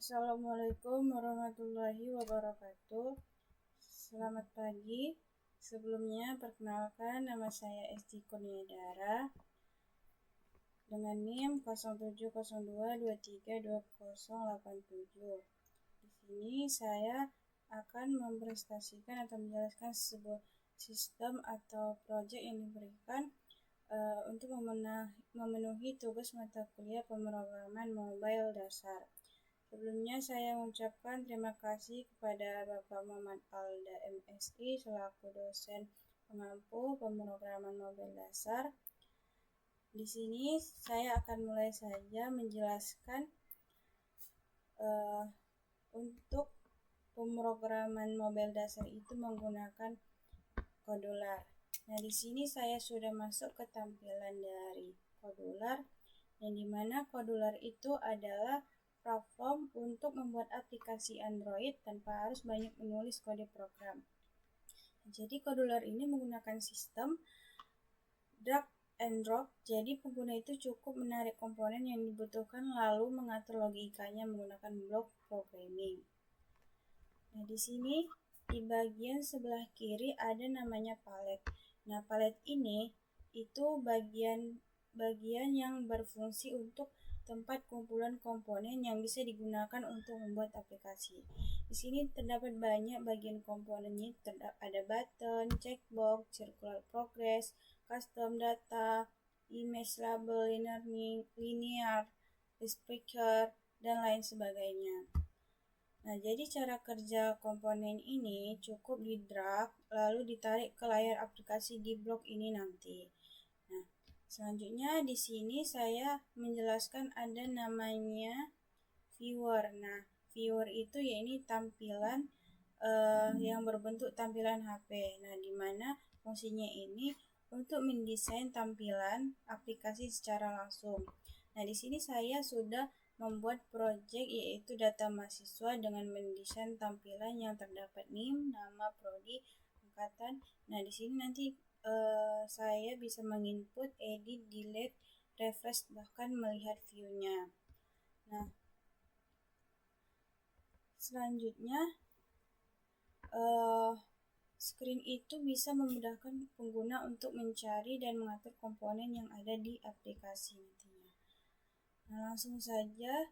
Assalamualaikum warahmatullahi wabarakatuh. Selamat pagi. Sebelumnya perkenalkan, nama saya Esti Kurniadara dengan NIM 0702232087. Di sini saya akan mempresentasikan atau menjelaskan sebuah sistem atau proyek yang diberikan untuk memenuhi tugas mata kuliah pemrograman mobile dasar. Sebelumnya saya mengucapkan terima kasih kepada Bapak Muhammad Alda MSI selaku dosen pengampu pemrograman mobile dasar. Di sini saya akan mulai saja menjelaskan untuk pemrograman mobile dasar itu menggunakan kodular. Nah, di sini saya sudah masuk ke tampilan dari kodular, yang dimana kodular itu adalah platform untuk membuat aplikasi Android tanpa harus banyak menulis kode program. Jadi kodular ini menggunakan sistem drag and drop, jadi pengguna itu cukup menarik komponen yang dibutuhkan lalu mengatur logikanya menggunakan blok programming. Nah, di sini di bagian sebelah kiri ada namanya palet. Nah, palet ini itu bagian yang berfungsi untuk tempat kumpulan komponen yang bisa digunakan untuk membuat aplikasi. Di sini terdapat banyak bagian komponennya, ada button, checkbox, circular progress, custom data, image label, linear, speaker, dan lain sebagainya. Nah, jadi cara kerja komponen ini cukup di drag lalu ditarik ke layar aplikasi di blok ini nanti. Nah, selanjutnya di sini saya menjelaskan ada namanya viewer. Nah, viewer itu yaitu tampilan yang berbentuk tampilan HP. Nah, di mana fungsinya ini untuk mendesain tampilan aplikasi secara langsung. Nah, di sini saya sudah membuat proyek yaitu data mahasiswa dengan mendesain tampilan yang terdapat NIM, nama, prodi, angkatan. Nah, di sini nanti saya bisa menginput, edit, delete, refresh, bahkan melihat view-nya. Nah, selanjutnya screen itu bisa memudahkan pengguna untuk mencari dan mengatur komponen yang ada di aplikasi nantinya. Nah, langsung saja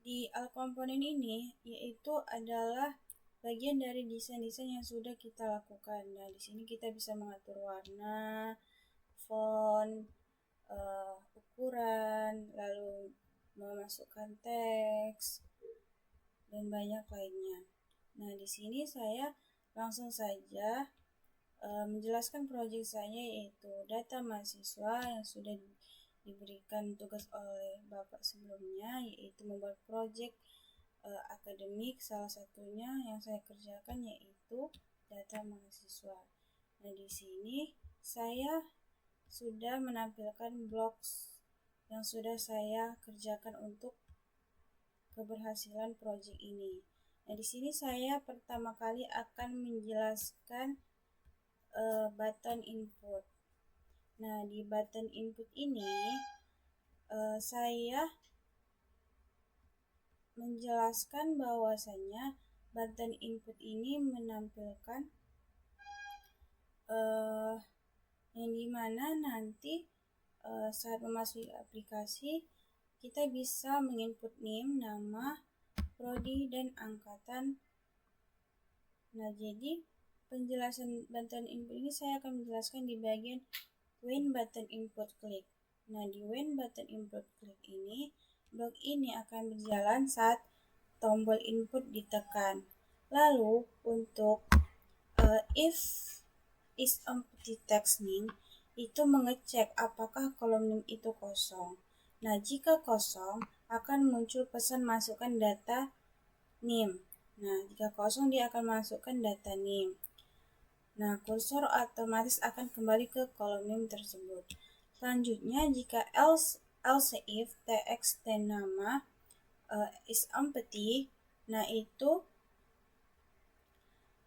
di alt komponen ini yaitu adalah bagian dari desain-desain yang sudah kita lakukan. Nah, di sini kita bisa mengatur warna, font, ukuran, lalu memasukkan teks dan banyak lainnya. Nah, di sini saya langsung saja menjelaskan proyek saya yaitu data mahasiswa yang sudah diberikan tugas oleh Bapak sebelumnya, yaitu membuat proyek akademik. Salah satunya yang saya kerjakan yaitu data mahasiswa. Nah, di sini saya sudah menampilkan blok yang sudah saya kerjakan untuk keberhasilan proyek ini. Nah, di sini saya pertama kali akan menjelaskan button input. Nah, di button input ini saya menjelaskan bahwasanya button input ini menampilkan yang dimana nanti saat memasuki aplikasi kita bisa menginput NIM, nama, prodi, dan angkatan. Nah, jadi penjelasan button input ini saya akan menjelaskan di bagian when button input click. Nah, di when button input click ini, blok ini akan berjalan saat tombol input ditekan. Lalu untuk if is empty text NIM itu mengecek apakah kolom NIM itu kosong. Nah, jika kosong akan muncul pesan masukkan data NIM. Nah, jika kosong dia akan masukkan data NIM. Nah, kursor otomatis akan kembali ke kolom NIM tersebut. Selanjutnya, jika else if tx dan nama is empty, nah itu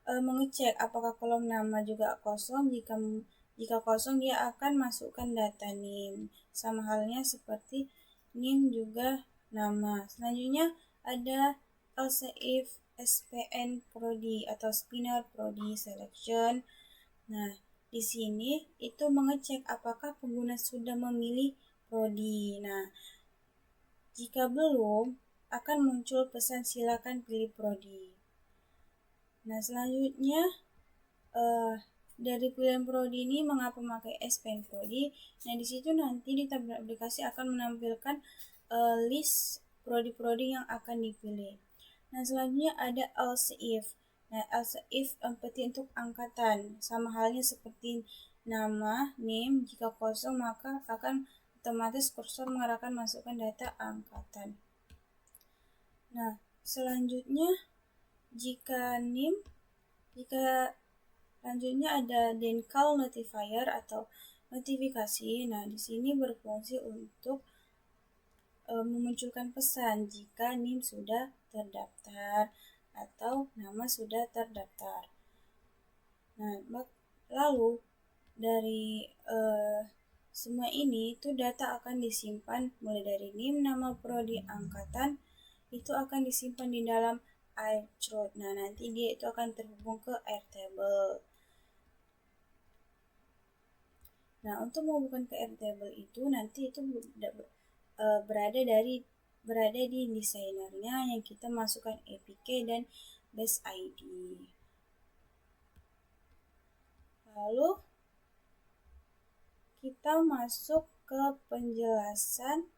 mengecek apakah kolom nama juga kosong. Jika kosong dia akan masukkan data NIM. Sama halnya seperti NIM juga nama. Selanjutnya ada else if SPN prodi atau spinner prodi selection. Nah, di sini itu mengecek apakah pengguna sudah memilih prodi. Nah, jika belum, akan muncul pesan silakan pilih prodi. Nah, selanjutnya dari pilihan prodi ini mengapa memakai SPN prodi. Nah, di situ nanti di tabel aplikasi akan menampilkan list prodi-prodi yang akan dipilih. Nah, selanjutnya ada else if. Nah, else if penting untuk angkatan. Sama halnya seperti nama, name, jika kosong maka akan otomatis kursor mengarahkan masukkan data angkatan. Nah, selanjutnya jika selanjutnya ada then call notifier atau notifikasi. Nah, di sini berfungsi untuk memunculkan pesan jika NIM sudah terdaftar atau nama sudah terdaftar. Nah, lalu dari semua ini itu data akan disimpan mulai dari NIM, nama prodi, angkatan itu akan disimpan di dalam Airchart. Nah, nanti dia itu akan terhubung ke Airtable. Nah, untuk menghubungkan ke Airtable itu nanti itu berada di desainernya yang kita masukkan APK dan base ID. Lalu kita masuk ke penjelasan.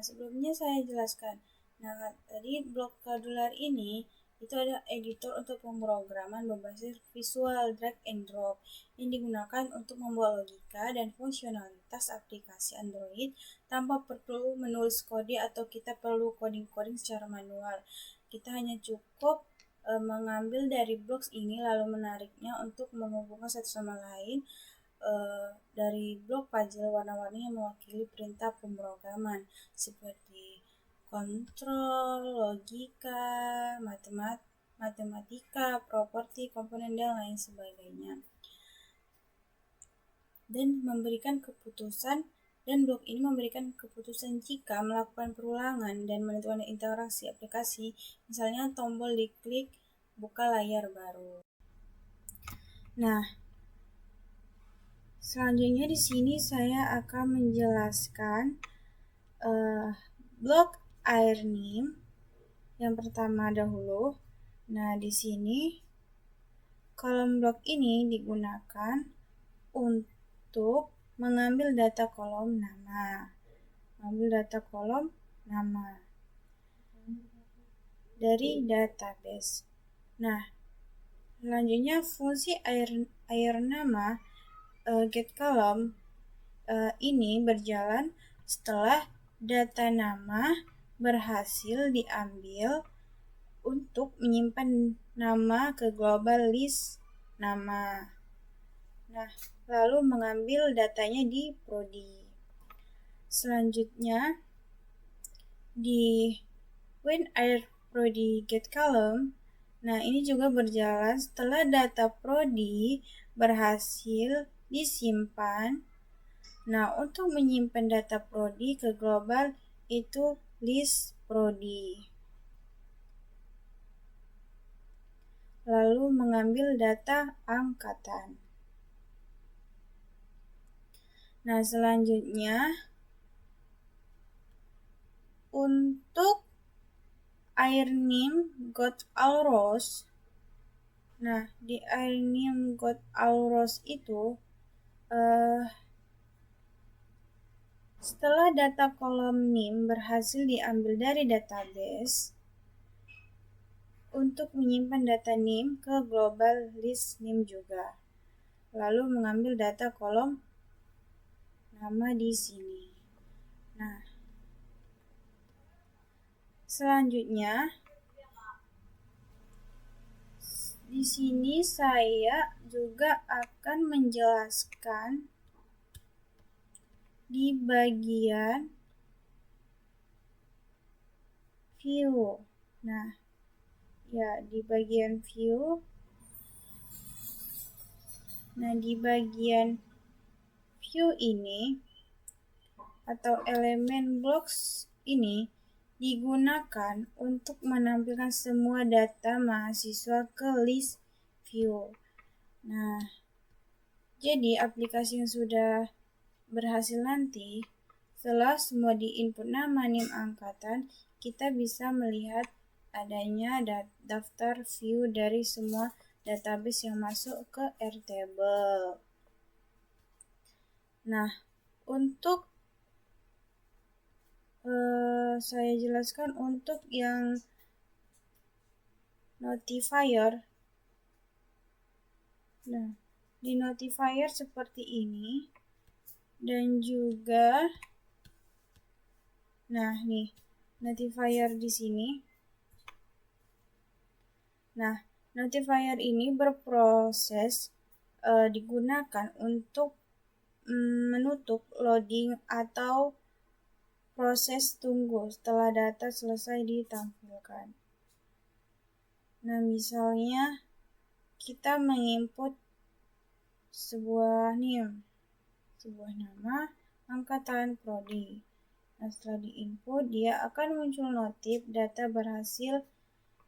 Sebelumnya saya jelaskan. Nah, tadi blok Kodular ini itu ada editor untuk pemrograman berbasis visual drag and drop yang digunakan untuk membuat logika dan fungsionalitas aplikasi Android tanpa perlu menulis kode atau kita perlu coding-coding secara manual. Kita hanya cukup mengambil dari blok ini lalu menariknya untuk menghubungkan satu sama lain dari blok puzzle warna-warni yang mewakili perintah pemrograman seperti kontrol, logika, matematika, properti, komponen, dan lain sebagainya. Dan memberikan keputusan, dan blok ini memberikan keputusan jika melakukan perulangan dan menentukan interaksi aplikasi, misalnya tombol diklik buka layar baru. Nah, selanjutnya di sini saya akan menjelaskan blok Airnim yang pertama dahulu. Nah, di sini kolom blok ini digunakan untuk mengambil data kolom nama. Dari database. Nah, selanjutnya fungsi air nama get column ini berjalan setelah data nama berhasil diambil untuk menyimpan nama ke global list nama. Nah, lalu mengambil datanya di prodi. Selanjutnya di when air prodi get column. Nah, ini juga berjalan setelah data prodi berhasil disimpan. Nah, untuk menyimpan data prodi ke global itu list prodi. Lalu mengambil data angkatan. Nah, selanjutnya untuk Airnim got all rows. Nah, di Airnim got all rows itu setelah data kolom NIM berhasil diambil dari database untuk menyimpan data NIM ke global list NIM juga. Lalu mengambil data kolom nama di sini. Nah, selanjutnya di sini saya juga akan menjelaskan di bagian view. Nah, ya di bagian view. Nah, di bagian view ini atau elemen blocks ini digunakan untuk menampilkan semua data mahasiswa ke list view. Nah, jadi aplikasi yang sudah berhasil nanti, setelah semua di-input nama, NIM, angkatan, kita bisa melihat adanya daftar view dari semua database yang masuk ke Airtable. Nah, untuk saya jelaskan untuk yang notifier. Nah, di notifier seperti ini, dan juga nah nih notifier di sini. Nah, notifier ini berproses digunakan untuk menutup loading atau proses tunggu setelah data selesai ditampilkan. Nah, misalnya kita menginput sebuah NIM, sebuah nama, angkatan, prodi. Nah, setelah diinput, dia akan muncul notif data berhasil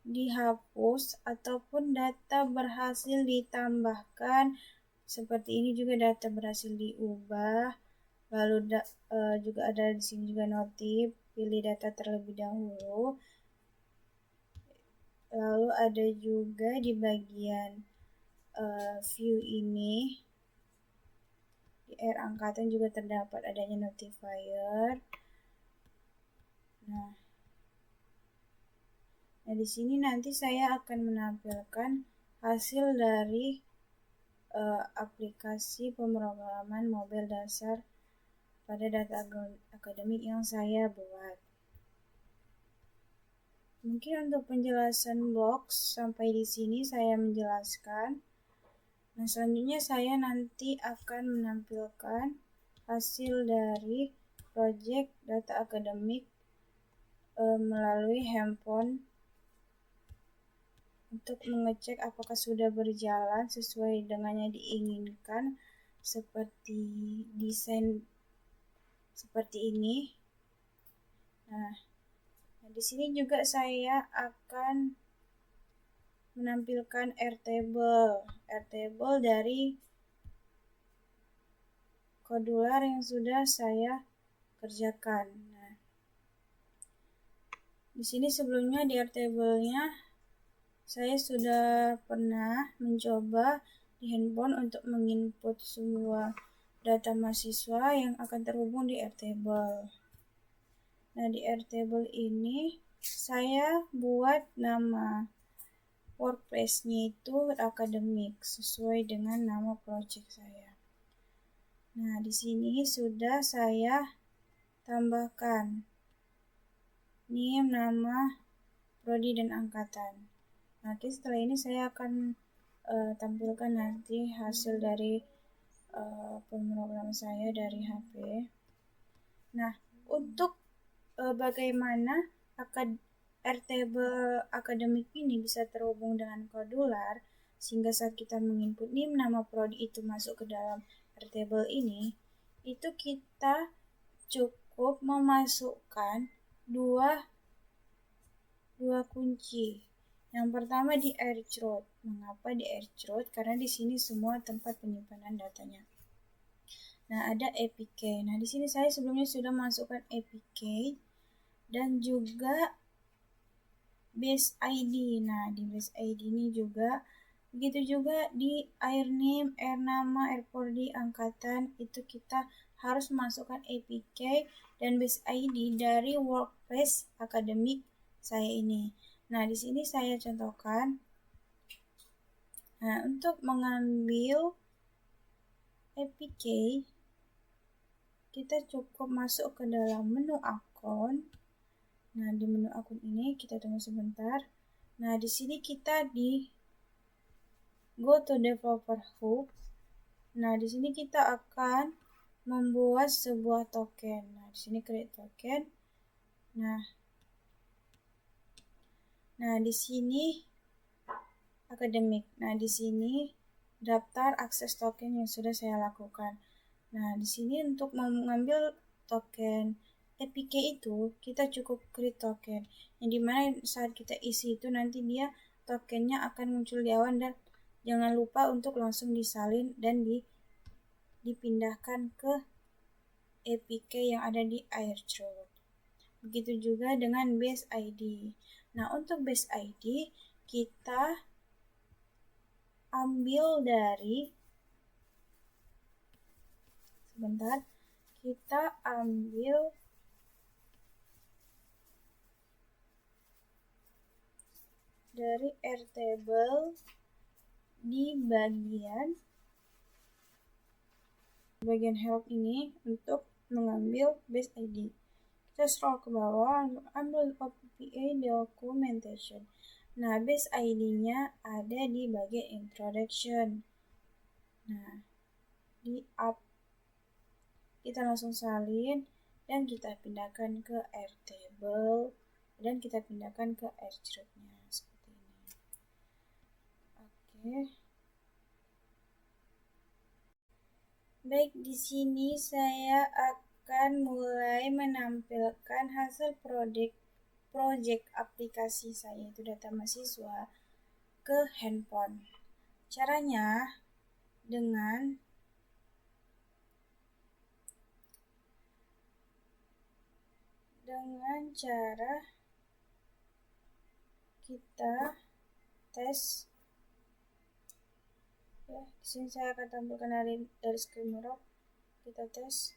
dihapus ataupun data berhasil ditambahkan. Seperti ini juga data berhasil diubah. Lalu juga ada di sini juga notif pilih data terlebih dahulu. Lalu ada juga di bagian view ini di R angkatan juga terdapat adanya notifier. Nah, di sini nanti saya akan menampilkan hasil dari aplikasi pemrograman mobil dasar pada data akademik yang saya buat. Mungkin untuk penjelasan blocks sampai di sini saya menjelaskan. Nah, selanjutnya saya nanti akan menampilkan hasil dari project data akademik melalui handphone untuk mengecek apakah sudah berjalan sesuai dengan yang diinginkan, seperti desain seperti ini. Nah, di sini juga saya akan menampilkan Airtable dari Kodular yang sudah saya kerjakan. Nah, di sini sebelumnya di Airtable-nya saya sudah pernah mencoba di handphone untuk menginput semua data mahasiswa yang akan terhubung di Airtable. Nah, di Airtable ini saya buat nama WordPress-nya itu akademik sesuai dengan nama project saya. Nah, di sini sudah saya tambahkan NIM, nama, prodi, dan angkatan. Nanti setelah ini saya akan tampilkan nanti hasil dari pemrograman saya dari HP. Nah, untuk bagaimana Airtable akademik ini bisa terhubung dengan Kodular, sehingga saat kita menginput NIM, nama prodi itu masuk ke dalam Airtable ini, itu kita cukup memasukkan dua kunci. Yang pertama di AirChroot. Mengapa di AirChroot? Karena di sini semua tempat penyimpanan datanya. Nah, ada APK. Nah, di sini saya sebelumnya sudah masukkan APK dan juga base ID. Nah, di base ID ini juga begitu juga di air name, air nama, air prodi, angkatan, itu kita harus masukkan APK dan base ID dari WordPress akademik saya ini. Nah, di sini saya contohkan. Nah, untuk mengambil APK, kita cukup masuk ke dalam menu akun. Nah, di menu akun ini kita tunggu sebentar. Nah, di sini kita di go to developer hub. Nah, di sini kita akan membuat sebuah token. Nah, di sini create token. Nah, di sini akademik. Nah, di sini daftar akses token yang sudah saya lakukan. Nah, di sini untuk mengambil token APK itu, kita cukup create token, yang dimana saat kita isi itu nanti dia tokennya akan muncul di awan, dan jangan lupa untuk langsung disalin dan dipindahkan ke APK yang ada di airdrop. Begitu juga dengan base ID. Nah, untuk base ID kita ambil dari Airtable di bagian help ini untuk mengambil base ID. Kita scroll ke bawah untuk ambil OPA documentation. Nah, base ID-nya ada di bagian introduction. Nah, di up kita langsung salin dan kita pindahkan ke Airtable dan kita pindahkan ke airdrop-nya seperti ini. Oke. Baik, di sini saya akan mulai menampilkan hasil project aplikasi saya, itu data mahasiswa, ke handphone. Caranya dengan cara kita tes. Ya, di sini saya akan tampilkan dari screen mirror. Kita tes.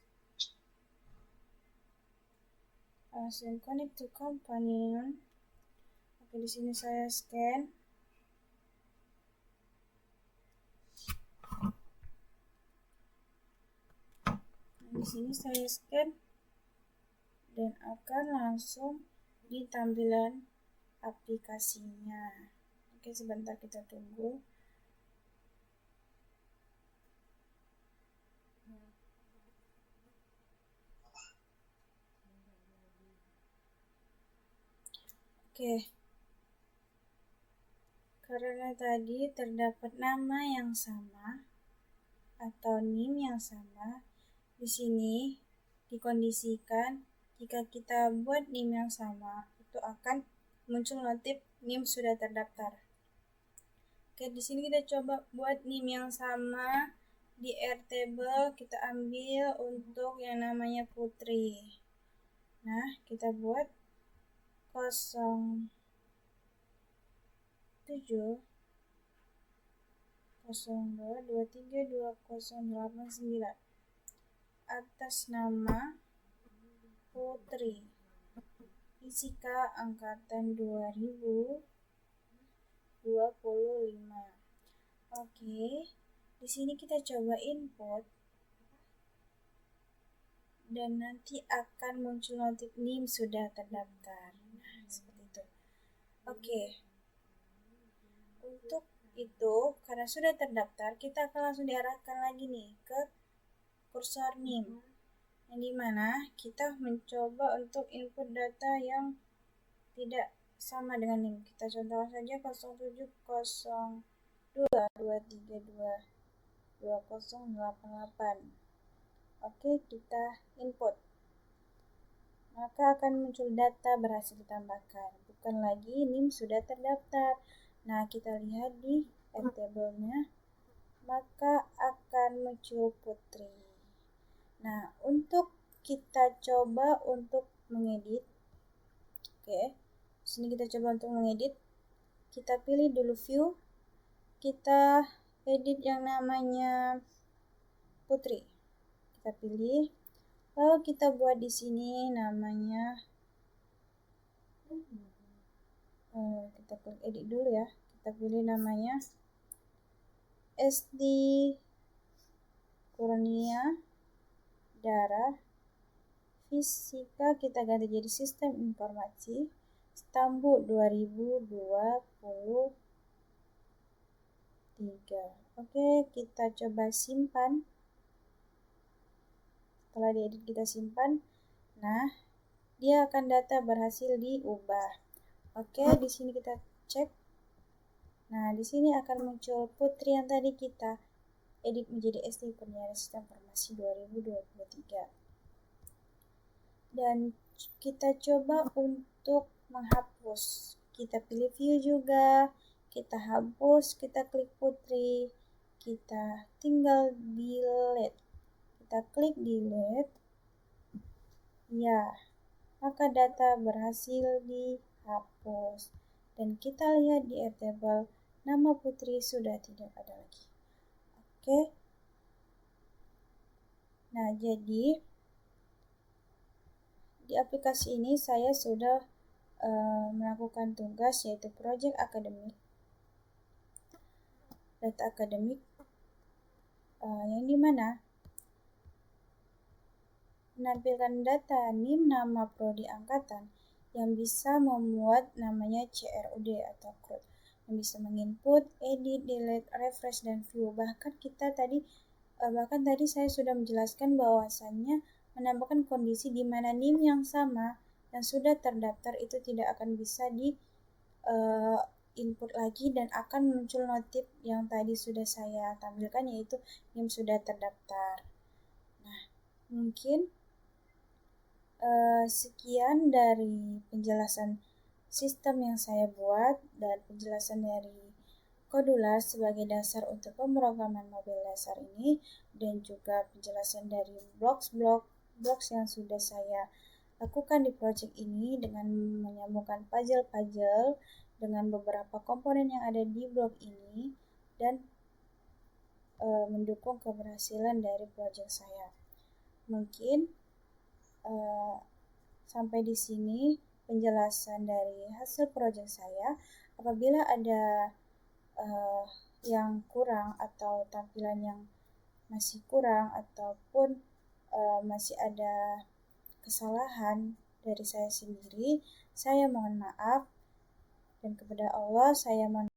Langsung connect to companion. Oke, di sini saya scan. Di sini saya scan dan akan langsung di tampilan aplikasinya. Oke, sebentar kita tunggu. Oke. Karena tadi terdapat nama yang sama atau NIM yang sama, di sini dikondisikan jika kita buat NIM yang sama, itu akan muncul notif NIM sudah terdaftar. Oke, di sini kita coba buat NIM yang sama di Airtable. Kita ambil untuk yang namanya Putri. Nah, kita buat 07 02232089 atas nama Putri, fisika angkatan 2025. Oke, di sini kita coba input dan nanti akan muncul notif NIM sudah terdaftar. Nah, seperti itu. Oke. Untuk itu, karena sudah terdaftar, kita akan langsung diarahkan lagi nih ke kursor NIM, yang dimana kita mencoba untuk input data yang tidak sama dengan NIM. Kita contoh saja 0702322088. Oke, kita input. Maka akan muncul data berhasil ditambahkan. Bukan lagi NIM sudah terdaftar. Nah, kita lihat di Airtable-nya, maka akan muncul Putri. Nah, untuk kita coba untuk mengedit. Oke, sini kita coba untuk mengedit. Kita pilih dulu view. Kita edit yang namanya Putri. Kita pilih. Lalu kita buat di sini namanya. Kita klik edit dulu ya. Kita pilih namanya SD Kurnia Darah Fisika, kita ganti jadi Sistem Informasi Istanbul 2023. Oke, kita coba simpan. Setelah diedit kita simpan. Nah, dia akan data berhasil diubah. Oke, di sini kita cek. Nah, di sini akan muncul Putri yang tadi kita edit menjadi SD Kurnia Sistem Informasi 2023. dan kita coba untuk menghapus. Kita pilih view juga, kita hapus, kita klik putri, kita tinggal delete. Kita klik delete. Ya, maka data berhasil dihapus. Dan kita lihat di Airtable, nama Putri sudah tidak ada lagi. Oke. Nah, jadi di aplikasi ini saya sudah melakukan tugas yaitu project akademik, data akademik, yang dimana menampilkan data NIM nama prodi angkatan yang bisa memuat namanya CRUD atau CRUD, yang bisa menginput, edit, delete, refresh, dan view. Bahkan tadi saya sudah menjelaskan bahwasannya menambahkan kondisi di mana NIM yang sama yang sudah terdaftar itu tidak akan bisa di input lagi dan akan muncul notif yang tadi sudah saya tampilkan yaitu NIM sudah terdaftar. Nah, mungkin sekian dari penjelasan sistem yang saya buat dan penjelasan dari Kodular sebagai dasar untuk pemrograman mobil dasar ini, dan juga penjelasan dari blocks yang sudah saya lakukan di project ini dengan menyambungkan puzzle-puzzle dengan beberapa komponen yang ada di blok ini dan mendukung keberhasilan dari project saya. Mungkin sampai di sini penjelasan dari hasil project saya. Apabila ada yang kurang atau tampilan yang masih kurang ataupun masih ada kesalahan dari saya sendiri, saya mohon maaf, dan kepada Allah saya mohon